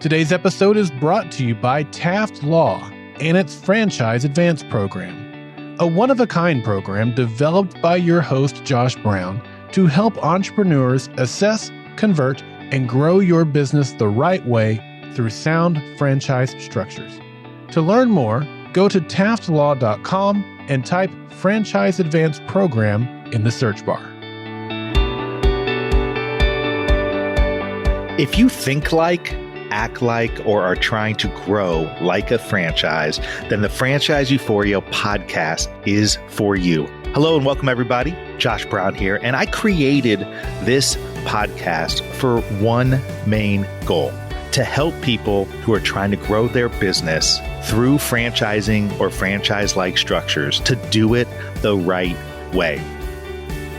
Today's episode is brought to you by Taft Law and its Franchise Advance program, a one-of-a-kind program developed by your host, Josh Brown, to help entrepreneurs assess, convert, and grow your business the right way through sound franchise structures. To learn more, go to taftlaw.com and type Franchise Advance Program in the search bar. If you think like, act like, or are trying to grow like a franchise, then the Franchise Euphoria podcast is for you. Hello and welcome everybody. Josh Brown here, and I created this podcast for one main goal: to help people who are trying to grow their business through franchising or franchise-like structures to do it the right way.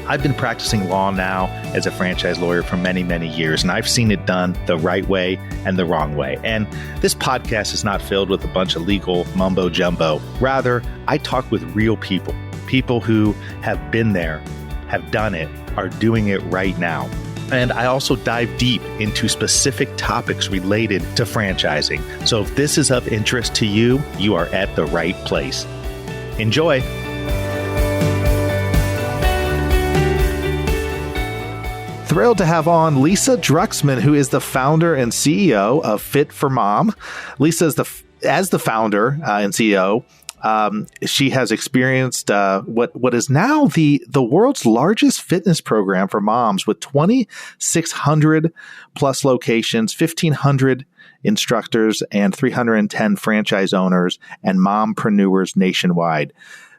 I've been practicing law now as a franchise lawyer for many, many years, and I've seen it done the right way and the wrong way. And this podcast is not filled with a bunch of legal mumbo jumbo. Rather, I talk with real people, people who have been there, have done it, are doing it right now. And I also dive deep into specific topics related to franchising. So if this is of interest to you, you are at the right place. Enjoy. Thrilled to have on Lisa Druxman, who is the founder and CEO of FIT4MOM. Lisa is as the founder and CEO. She has experienced what is now the world's largest fitness program for moms, with 2,600 plus locations, 1,500 instructors, and 310 franchise owners and mompreneurs nationwide.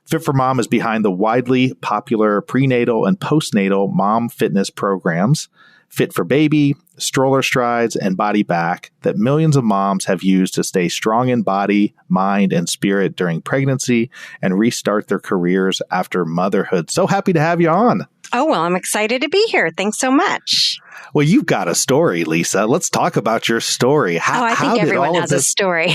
FIT4MOM is behind the widely popular prenatal and postnatal mom fitness programs, Fit for Baby, Stroller Strides, and Body Back, that millions of moms have used to stay strong in body, mind, and spirit during pregnancy and restart their careers after motherhood. So happy to have you on. Oh, well, I'm excited to be here. Thanks so much. Well, you've got a story, Lisa. Let's talk about your story. I think everyone has a story.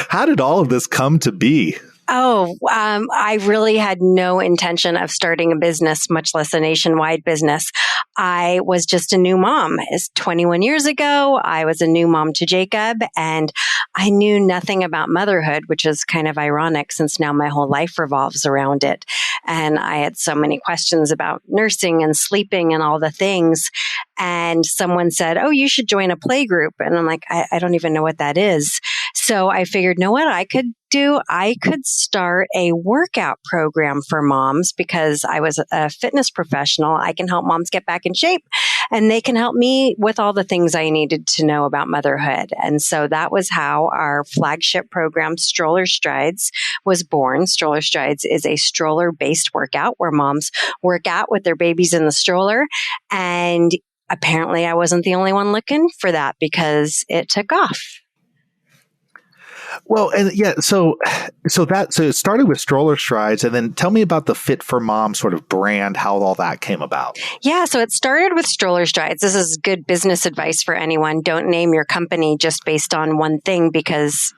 How did all of this come to be? I really had no intention of starting a business, much less a nationwide business. I was just a new mom. It's 21 years ago. I was a new mom to Jacob, and I knew nothing about motherhood, which is kind of ironic since now my whole life revolves around it. And I had so many questions about nursing and sleeping and all the things. And someone said, "Oh, you should join a play group." And I'm like, I don't even know what that is. So I figured, know what I could do? I could start a workout program for moms, because I was a fitness professional. I can help moms get back in shape, and they can help me with all the things I needed to know about motherhood. And so that was how our flagship program, Stroller Strides, was born. Stroller Strides is a stroller-based workout where moms work out with their babies in the stroller. And apparently I wasn't the only one looking for that, because it took off. Well, and yeah, so it started with Stroller Strides, and then tell me about the FIT4MOM sort of brand, how all that came about. Yeah, so it started with Stroller Strides. This is good business advice for anyone. Don't name your company just based on one thing, because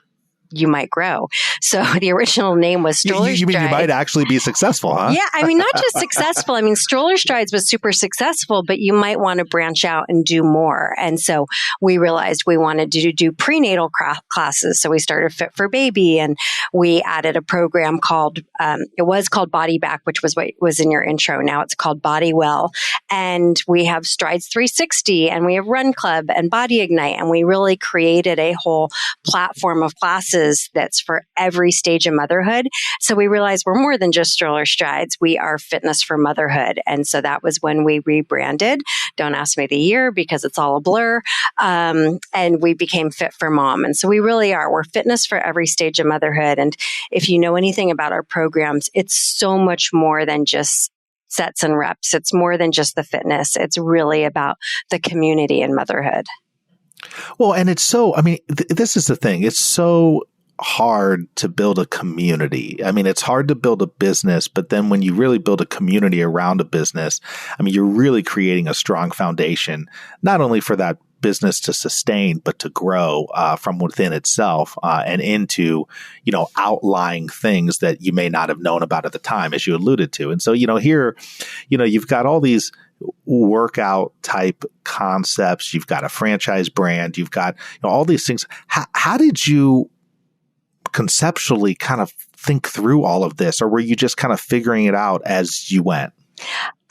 you might grow. So the original name was Stroller Strides. You mean you might actually be successful, huh? Yeah, I mean, not just successful. I mean, Stroller Strides was super successful, but you might want to branch out and do more. And so we realized we wanted to do prenatal classes. So we started Fit for Baby, and we added a program called, it was called Body Back, which was what was in your intro. Now it's called Body Well. And we have Strides 360, and we have Run Club and Body Ignite. And we really created a whole platform of classes that's for every stage of motherhood. So we realized we're more than just Stroller Strides. We are fitness for motherhood. And so that was when we rebranded. Don't ask me the year, because it's all a blur. And we became FIT4MOM. And so we really are. We're fitness for every stage of motherhood. And if you know anything about our programs, it's so much more than just sets and reps. It's more than just the fitness. It's really about the community and motherhood. Well, and it's so, I mean, this is the thing. It's so hard to build a community. I mean, it's hard to build a business, but then when you really build a community around a business, I mean, you're really creating a strong foundation, not only for that business to sustain, but to grow from within itself and into, outlying things that you may not have known about at the time, as you alluded to. And so, here, you've got all these workout type concepts. You've got a franchise brand. You've got all these things. How did you conceptually kind of think through all of this, or were you just kind of figuring it out as you went?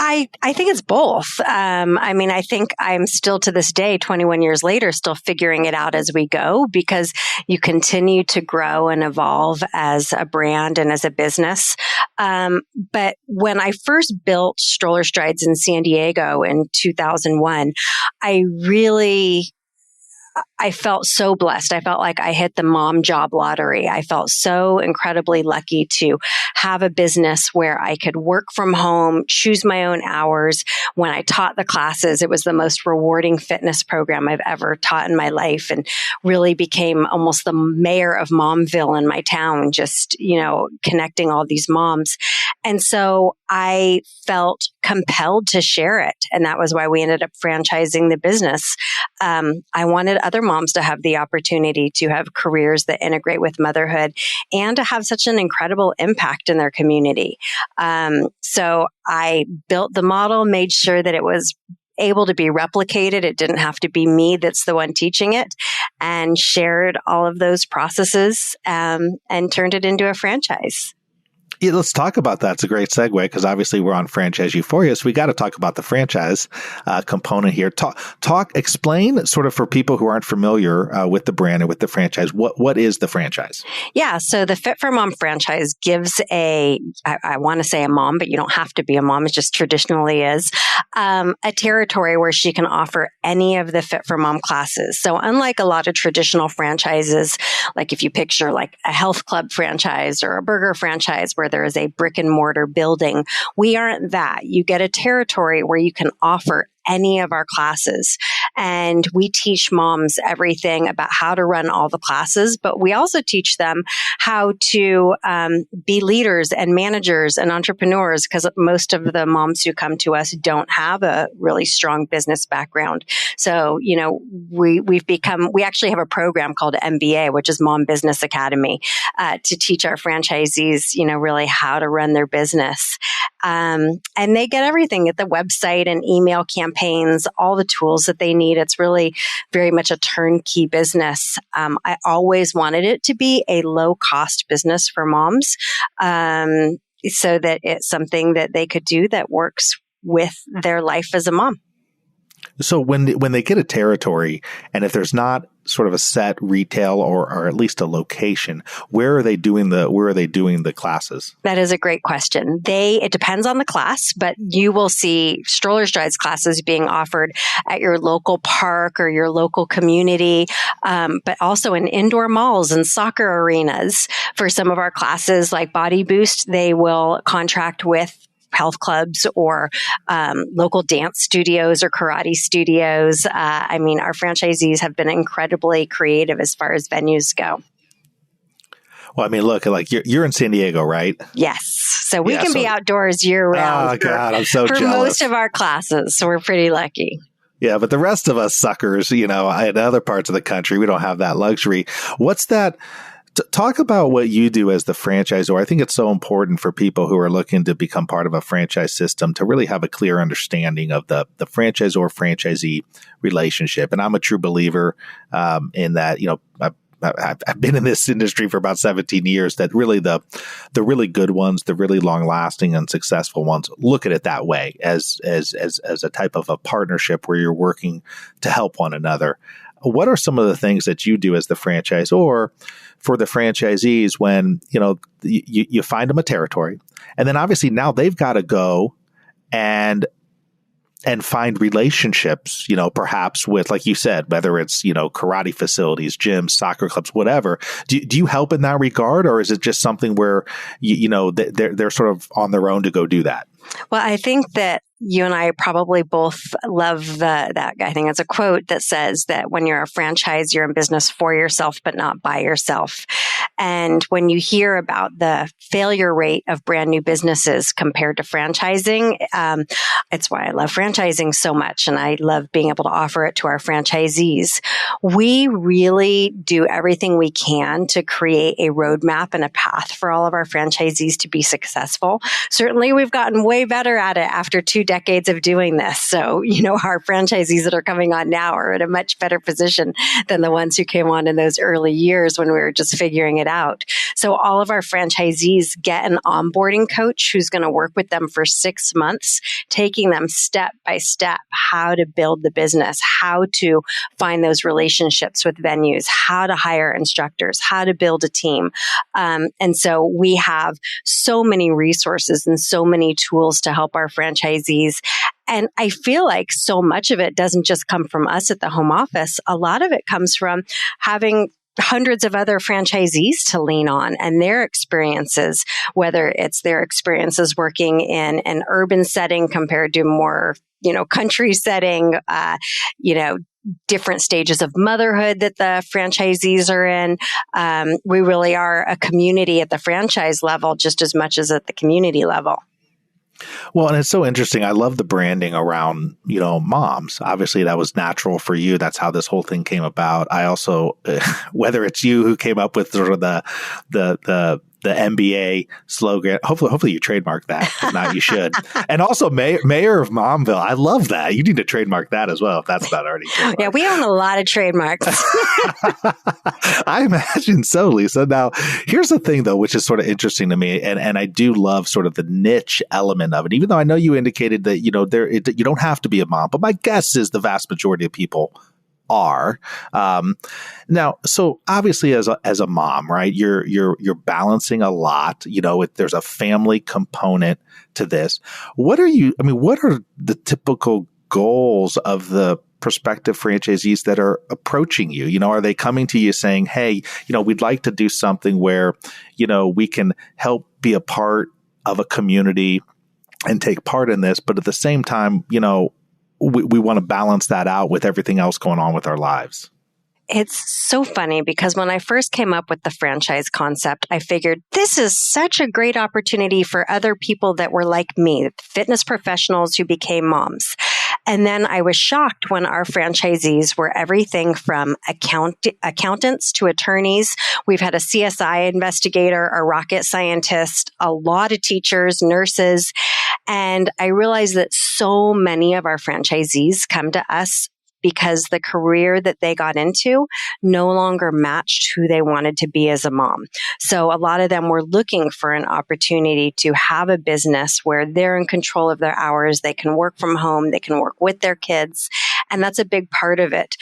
I think it's both. I think I'm still to this day, 21 years later, still figuring it out as we go, because you continue to grow and evolve as a brand and as a business. But when I first built Stroller Strides in San Diego in 2001, I felt so blessed. I felt like I hit the mom job lottery. I felt so incredibly lucky to have a business where I could work from home, choose my own hours. When I taught the classes, it was the most rewarding fitness program I've ever taught in my life, and really became almost the mayor of Momville in my town, just, connecting all these moms. And so I felt compelled to share it. And that was why we ended up franchising the business. I wanted other moms to have the opportunity to have careers that integrate with motherhood and to have such an incredible impact in their community. So I built the model, made sure that it was able to be replicated. It didn't have to be me that's the one teaching it, and shared all of those processes and turned it into a franchise. Yeah, let's talk about that. It's a great segue, because obviously we're on Franchise Euphoria, so we got to talk about the franchise component here. Explain sort of for people who aren't familiar with the brand and with the franchise, what is the franchise? Yeah, so the FIT4MOM franchise gives I want to say a mom, but you don't have to be a mom. It just traditionally is a territory where she can offer any of the FIT4MOM classes. So unlike a lot of traditional franchises, like if you picture like a health club franchise or a burger franchise where there is a brick and mortar building, we aren't that. You get a territory where you can offer any of our classes. And we teach moms everything about how to run all the classes, but we also teach them how to be leaders and managers and entrepreneurs, because most of the moms who come to us don't have a really strong business background. So, we actually have a program called MBA, which is Mom Business Academy, to teach our franchisees, really how to run their business. And they get everything at the website and email campaigns, all the tools that they need. It's really very much a turnkey business. I always wanted it to be a low cost business for moms, so that it's something that they could do that works with their life as a mom. So when they get a territory, and if there's not sort of a set retail or at least a location, where are they doing the classes? That is a great question. It depends on the class, but you will see Stroller Strides classes being offered at your local park or your local community, but also in indoor malls and soccer arenas. For some of our classes like Body Boost, they will contract with health clubs or local dance studios or karate studios. Our franchisees have been incredibly creative as far as venues go. Well, look, like you're in San Diego, right? Yes. So we can be outdoors year round. Oh, God, I'm so jealous. For most of our classes. So we're pretty lucky. Yeah, but the rest of us suckers, in other parts of the country, we don't have that luxury. What's that? Talk about what you do as the franchisor. I think it's so important for people who are looking to become part of a franchise system to really have a clear understanding of the franchisor-franchisee relationship. And I'm a true believer in that, I've been in this industry for about 17 years, that really the really good ones, the really long-lasting and successful ones, look at it that way as a type of a partnership where you're working to help one another. What are some of the things that you do as the franchisor for the franchisees when, you find them a territory, and then obviously now they've got to go and find relationships, perhaps with, like you said, whether it's, karate facilities, gyms, soccer clubs, whatever. Do you help in that regard, or is it just something where, they're sort of on their own to go do that? Well, I think that you and I probably both love that. I think it's a quote that says that when you're a franchise, you're in business for yourself, but not by yourself. And when you hear about the failure rate of brand new businesses compared to franchising, it's why I love franchising so much. And I love being able to offer it to our franchisees. We really do everything we can to create a roadmap and a path for all of our franchisees to be successful. Certainly, we've gotten way better at it after 2 decades of doing this. So, our franchisees that are coming on now are in a much better position than the ones who came on in those early years when we were just figuring it out. So all of our franchisees get an onboarding coach who's going to work with them for 6 months, taking them step by step how to build the business, how to find those relationships with venues, how to hire instructors, how to build a team. And so we have so many resources and so many tools to help our franchisees. And I feel like so much of it doesn't just come from us at the home office. A lot of it comes from having hundreds of other franchisees to lean on and their experiences, whether it's their experiences working in an urban setting compared to more, country setting, different stages of motherhood that the franchisees are in. We really are a community at the franchise level just as much as at the community level. Well, and it's so interesting. I love the branding around, moms. Obviously, that was natural for you. That's how this whole thing came about. I also, whether it's you who came up with sort of the MBA slogan, hopefully you trademark that. If not, you should. And also mayor of Momville. I love that. You need to trademark that as well, if that's not already trademarked. Yeah, we own a lot of trademarks. I imagine so, Lisa. Now, here's the thing, though, which is sort of interesting to me, and I do love sort of the niche element of it, even though I know you indicated that, you don't have to be a mom, but my guess is the vast majority of people are. Now, so obviously as a mom, right, you're balancing a lot, there's a family component to this. What are the typical goals of the prospective franchisees that are approaching you? Are they coming to you saying, hey, we'd like to do something where, we can help be a part of a community and take part in this, but at the same time, we want to balance that out with everything else going on with our lives? It's so funny because when I first came up with the franchise concept, I figured this is such a great opportunity for other people that were like me, fitness professionals who became moms. And then I was shocked when our franchisees were everything from accountants to attorneys. We've had a CSI investigator, a rocket scientist, a lot of teachers, nurses. And I realized that so many of our franchisees come to us because the career that they got into no longer matched who they wanted to be as a mom. So a lot of them were looking for an opportunity to have a business where they're in control of their hours. They can work from home. They can work with their kids. And that's a big part of it.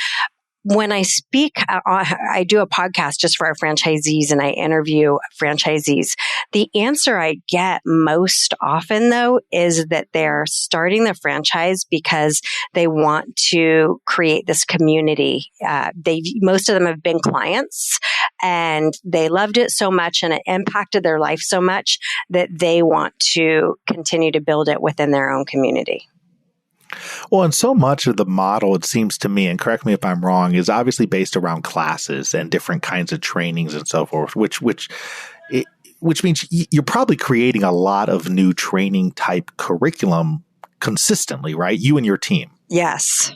When I speak, I do a podcast just for our franchisees and I interview franchisees. The answer I get most often, though, is that they're starting the franchise because they want to create this community. Most of them have been clients and they loved it so much and it impacted their life so much that they want to continue to build it within their own community. Well, and so much of the model, it seems to me, and correct me if I'm wrong, is obviously based around classes and different kinds of trainings and so forth, which means you're probably creating a lot of new training type curriculum consistently, right? You and your team. Yes.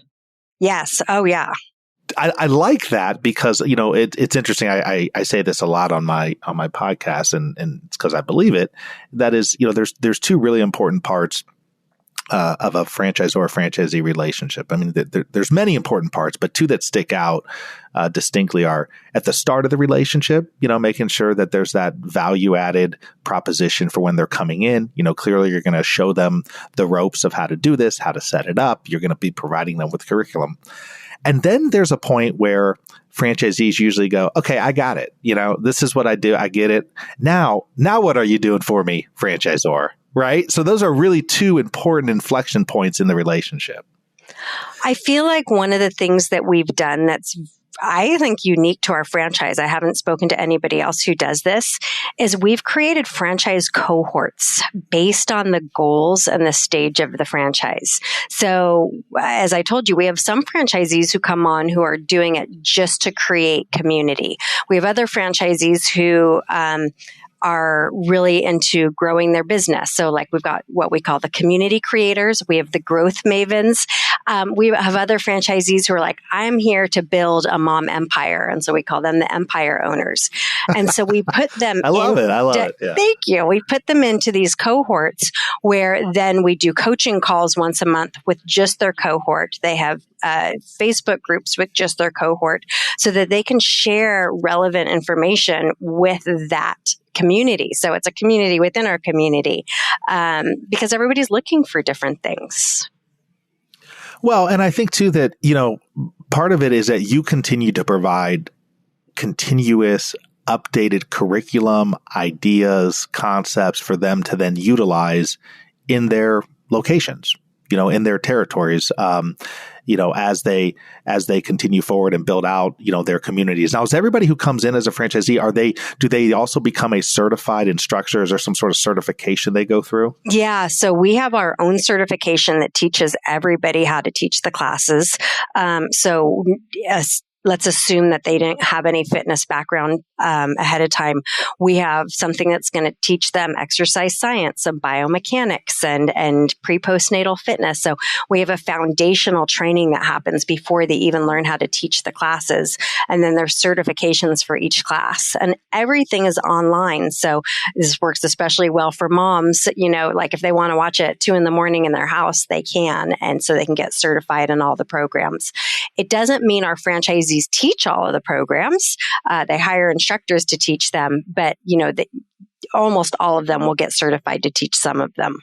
Oh, yeah. I like that because, it's interesting. I say this a lot on my podcast and it's because I believe it. That is, there's two really important parts of a franchisor or franchisee relationship. I mean, there's many important parts, but two that stick out distinctly are at the start of the relationship, making sure that there's that value added proposition for when they're coming in. Clearly you're going to show them the ropes of how to do this, how to set it up. You're going to be providing them with curriculum. And then there's a point where franchisees usually go, okay, I got it. This is what I do. I get it. Now what are you doing for me, franchisor? Right? So those are really two important inflection points in the relationship. I feel like one of the things that we've done that's I think unique to our franchise, I haven't spoken to anybody else who does this, is we've created franchise cohorts based on the goals and the stage of the franchise. So as I told you, we have some franchisees who come on who are doing it just to create community. We have other franchisees who are really into growing their business. So like we've got what we call the community creators. We have the growth mavens. We have other franchisees who are like, I'm here to build a mom empire. And so we call them the empire owners. And so we put them I love it. Yeah. Thank you. We put them into these cohorts where then we do coaching calls once a month with just their cohort. They have Facebook groups with just their cohort so that they can share relevant information with that community. So it's a community within our community because everybody's looking for different things. Well, and I think too that, part of it is that you continue to provide continuous updated curriculum, ideas, concepts for them to then utilize in their locations, in their territories, as they continue forward and build out, their communities. Now, is everybody who comes in as a franchisee, do they also become a certified instructor? Is there some sort of certification they go through? Yeah. So we have our own certification that teaches everybody how to teach the classes. Let's assume that they didn't have any fitness background ahead of time. We have something that's going to teach them exercise science, some biomechanics, and pre-postnatal fitness. So we have a foundational training that happens before they even learn how to teach the classes. And then there's certifications for each class. And everything is online. So this works especially well for moms. Like if they want to watch it at 2 a.m. in their house, they can. And so they can get certified in all the programs. It doesn't mean our franchisees teach all of the programs. They hire instructors to teach them, but almost all of them will get certified to teach some of them.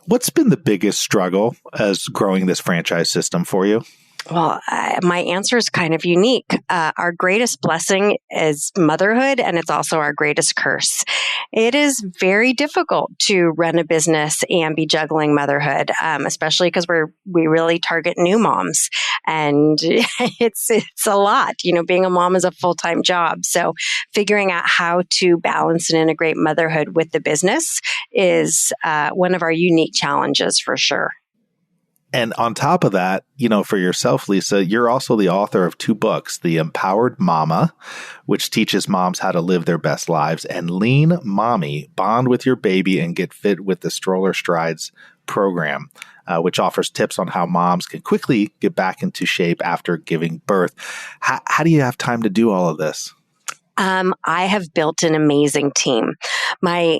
What's been the biggest struggle as growing this franchise system for you? Well, my answer is kind of unique. Our greatest blessing is motherhood, and it's also our greatest curse. It is very difficult to run a business and be juggling motherhood, especially because we really target new moms, and it's a lot. Being a mom is a full-time job, so figuring out how to balance and integrate motherhood with the business is one of our unique challenges for sure. And on top of that, for yourself, Lisa, you're also the author of 2 books, The Empowered Mama, which teaches moms how to live their best lives, and Lean Mommy, Bond with Your Baby and Get Fit with the Stroller Strides program, which offers tips on how moms can quickly get back into shape after giving birth. How do you have time to do all of this? I have built an amazing team. My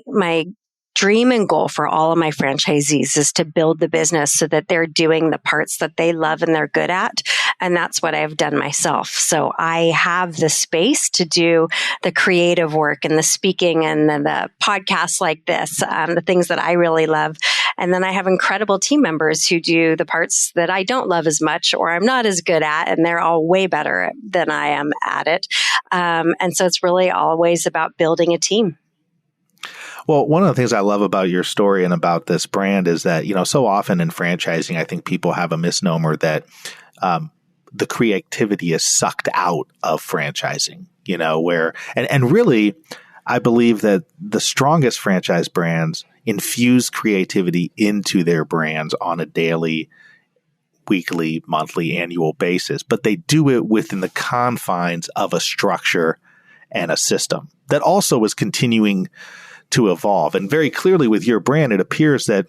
dream and goal for all of my franchisees is to build the business so that they're doing the parts that they love and they're good at. And that's what I've done myself. So I have the space to do the creative work and the speaking and the podcasts like this, the things that I really love. And then I have incredible team members who do the parts that I don't love as much or I'm not as good at, and they're all way better than I am at it. And so it's really always about building a team. Well, one of the things I love about your story and about this brand is that, so often in franchising, I think people have a misnomer that the creativity is sucked out of franchising, and really, I believe that the strongest franchise brands infuse creativity into their brands on a daily, weekly, monthly, annual basis, but they do it within the confines of a structure and a system that also is continuing to evolve. And very clearly with your brand, it appears that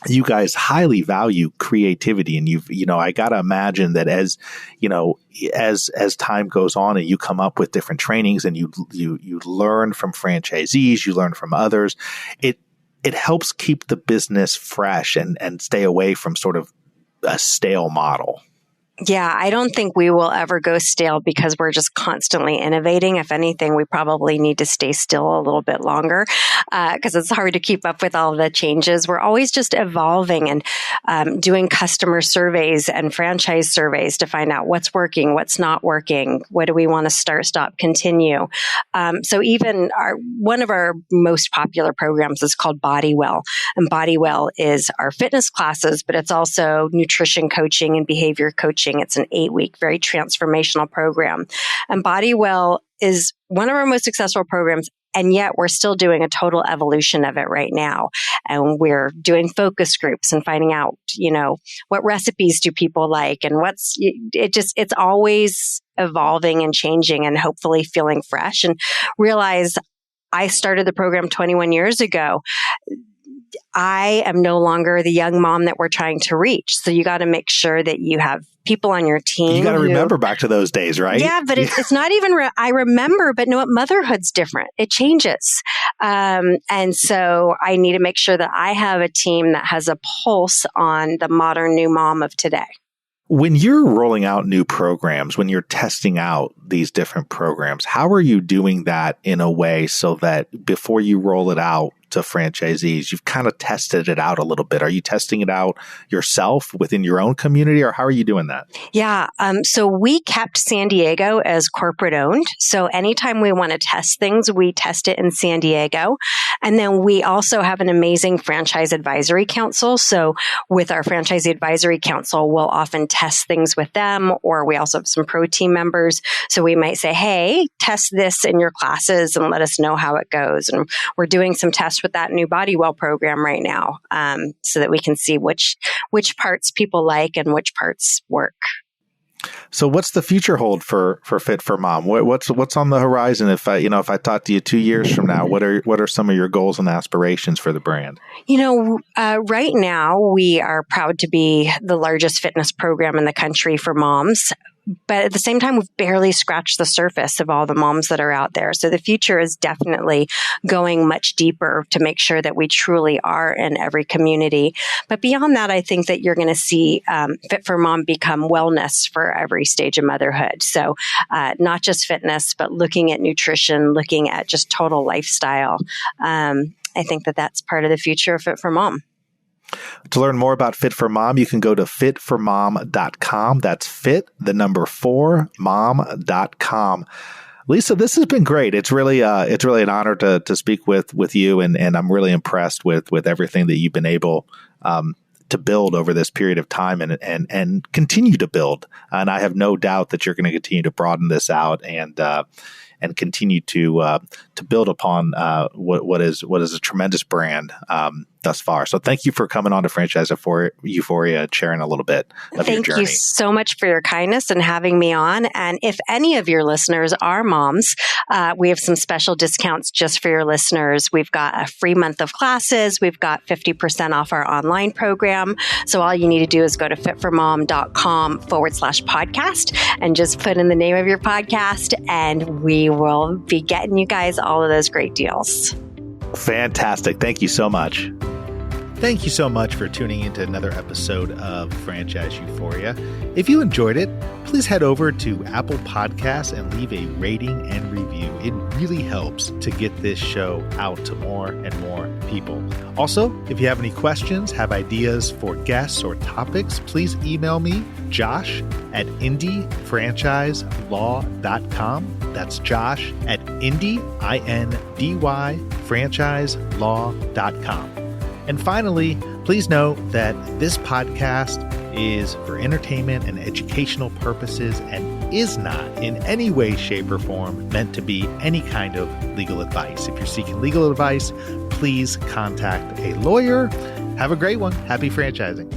you guys highly value creativity. And I got to imagine that as time goes on and you come up with different trainings and you learn from franchisees, you learn from others, it helps keep the business fresh and stay away from sort of a stale model. Yeah, I don't think we will ever go stale because we're just constantly innovating. If anything, we probably need to stay still a little bit longer because it's hard to keep up with all the changes. We're always just evolving and doing customer surveys and franchise surveys to find out what's working, what's not working, what do we want to start, stop, continue. So even one of our most popular programs is called Bodywell. And Bodywell is our fitness classes, but it's also nutrition coaching and behavior coaching. It's an 8-week, very transformational program. And Bodywell is one of our most successful programs. And yet we're still doing a total evolution of it right now. And we're doing focus groups and finding out, what recipes do people like and it's always evolving and changing and hopefully feeling fresh. And realize I started the program 21 years ago. I am no longer the young mom that we're trying to reach. So you got to make sure that you have people on your team. You got to remember back to those days, right? Yeah, but it's not even, I remember, but no, motherhood's different. It changes. And so I need to make sure that I have a team that has a pulse on the modern new mom of today. When you're rolling out new programs, when you're testing out these different programs, how are you doing that in a way so that before you roll it out to franchisees, you've kind of tested it out a little bit? Are you testing it out yourself within your own community, or how are you doing that? Yeah. So we kept San Diego as corporate owned. So anytime we want to test things, we test it in San Diego. And then we also have an amazing franchise advisory council. So with our franchisee advisory council, we'll often test things with them, or we also have some pro team members. So we might say, hey, test this in your classes and let us know how it goes. And we're doing some tests with that new Bodywell program right now, so that we can see which parts people like and which parts work. So what's the future hold for FIT4MOM? What's on the horizon? If I talk to you 2 years from now, what are some of your goals and aspirations for the brand? Right now we are proud to be the largest fitness program in the country for moms. But at the same time, we've barely scratched the surface of all the moms that are out there. So the future is definitely going much deeper to make sure that we truly are in every community. But beyond that, I think that you're going to see FIT4MOM become wellness for every stage of motherhood. So not just fitness, but looking at nutrition, looking at just total lifestyle. I think that that's part of the future of FIT4MOM. To learn more about FIT4MOM, you can go to FIT4MOM.com. That's FIT4MOM.com. Lisa, this has been great. It's really an honor to speak with you, and I'm really impressed with everything that you've been able to build over this period of time and continue to build. And I have no doubt that you're going to continue to broaden this out and continue to build upon what is a tremendous brand thus far. So thank you for coming on to Franchise Euphoria and sharing a little bit of your journey. Thank you so much for your kindness and having me on. And if any of your listeners are moms, we have some special discounts just for your listeners. We've got a free month of classes. We've got 50% off our online program. So all you need to do is go to FIT4MOM.com/podcast and just put in the name of your podcast, and we will be getting you guys all of those great deals. Fantastic. Thank you so much. Thank you so much for tuning into another episode of Franchise Euphoria. If you enjoyed it, please head over to Apple Podcasts and leave a rating and review. It really helps to get this show out to more and more people. Also, if you have any questions, have ideas for guests or topics, please email me, josh@indyfranchiselaw.com. That's josh@indyfranchiselaw.com. And finally, please note that this podcast is for entertainment and educational purposes and is not in any way, shape, or form meant to be any kind of legal advice. If you're seeking legal advice, please contact a lawyer. Have a great one. Happy franchising.